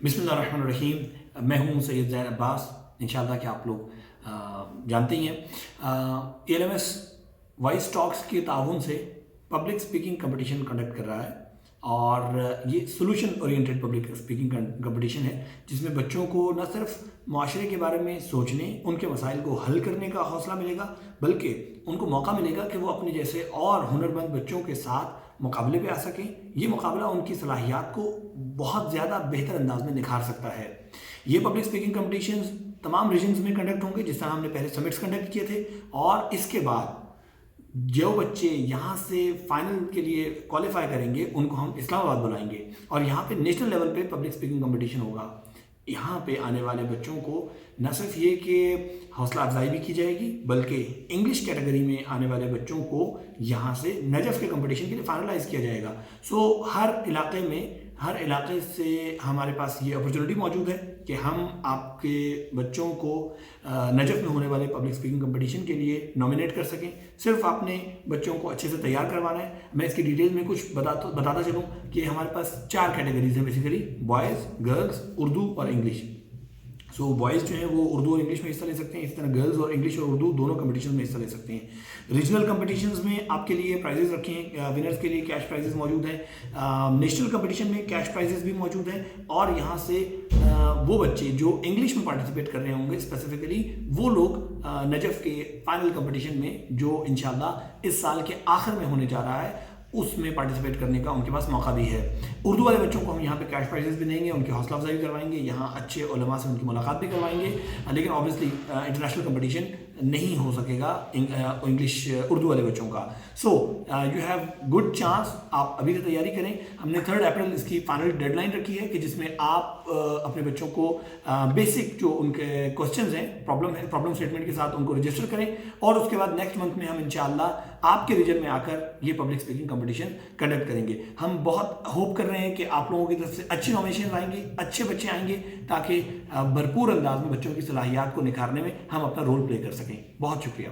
बिस्मिल्लाहिर्रहमानिर्रहीम। मैं हूं सैयद ज़ैन अब्बास। इंशाअल्लाह कि आप लोग जानते ही हैं ALMS वॉइस टॉक्स के ताउन से पब्लिक स्पीकिंग कंपटीशन कंडक्ट कर रहा है और ये solution oriented public speaking competition है जिसमें बच्चों को न सिर्फ माशरे के बारे में सोचने, उनके मसाइल को हल करने का हौसला मिलेगा, बल्कि उनको मौका मिलेगा कि वो अपने जैसे और हुनरमंद बच्चों के साथ मुकाबले पे आ सकें। ये मुकाबला उनकी सलाहियत को बहुत ज़्यादा बेहतर अंदाज में निखार सकता है। ये पब्लिक स्पीकिंग कंपटीशंस तमाम रीजन्स में कंडक्ट होंगे, जिस तरह हमने पहले समिट्स कंडक्ट किए थे, और इसके बाद जो बच्चे यहाँ से फाइनल के लिए क्वालिफाई करेंगे उनको हम इस्लामाबाद बुलाएंगे और यहाँ पे नेशनल लेवल पे पब्लिक स्पीकिंग कंपटीशन होगा। यहाँ पे आने वाले बच्चों को न सिर्फ ये कि हौसला अफजाई भी की जाएगी, बल्कि इंग्लिश कैटेगरी में आने वाले बच्चों को यहाँ से नजफ़ के कंपटीशन के लिए फाइनलाइज किया जाएगा। सो हर इलाके से हमारे पास ये अपॉर्चुनिटी मौजूद है कि हम आपके बच्चों को नजफ़ में होने वाले पब्लिक स्पीकिंग कंपटीशन के लिए नॉमिनेट कर सकें। सिर्फ आपने बच्चों को अच्छे से तैयार करवाना है। मैं इसकी डिटेल में कुछ बताता चलूँ कि हमारे पास 4 कैटेगरीज हैं बेसिकली: बॉयज़, गर्ल्स, उर्दू और इंग्लिश। सो बॉयज़ जो हैं वो उर्दू और इंग्लिश में हिस्सा ले सकते हैं, इसी तरह गर्ल्स और इंग्लिश और उर्दू दोनों कंपटीशन में हिस्सा ले सकते हैं। रीजनल कंपटीशंस में आपके लिए प्राइजेस रखे हैं, विनर्स के लिए कैश प्राइजेस मौजूद हैं। नेशनल कंपटीशन में कैश प्राइजेस भी मौजूद हैं और यहाँ से वो बच्चे जो इंग्लिश में पार्टिसिपेट कर रहे होंगे स्पेसिफिकली, वो लोग नजफ़ के फाइनल कंपटीशन में जो इंशाल्लाह इस साल के आखिर में होने जा रहा है उसमें पार्टिसिपेट करने का उनके पास मौका भी है। उर्दू वाले बच्चों को हम यहाँ पे कैश प्राइजेस भी देंगे, उनकी हौसला अफजाई भी करवाएंगे, यहाँ अच्छे उलमा से उनकी मुलाकात भी करवाएंगे। लेकिन ऑब्वियसली इंटरनेशनल कंपटीशन नहीं हो सकेगा इंग्लिश उर्दू वाले बच्चों का। So you have good chance, आप अभी से तैयारी करें। हमने 3 अप्रैल इसकी फाइनल डेडलाइन रखी है कि जिसमें आप अपने बच्चों को बेसिक जो उनके क्वेश्चंस हैं प्रॉब्लम स्टेटमेंट के साथ उनको रजिस्टर करें और उसके बाद नेक्स्ट मंथ में हम इंशाअल्लाह आपके रीजन में आकर ये पब्लिक स्पीकिंग कंपटीशन कंडक्ट करेंगे। हम बहुत होप कर रहे हैं कि आप लोगों की तरफ से अच्छी नॉमिनेशन आएंगे, अच्छे बच्चे आएंगे, ताकि भरपूर अंदाज में बच्चों की सलाहियत को निखारने में हम अपना रोल प्ले कर सकें। बहुत शुक्रिया।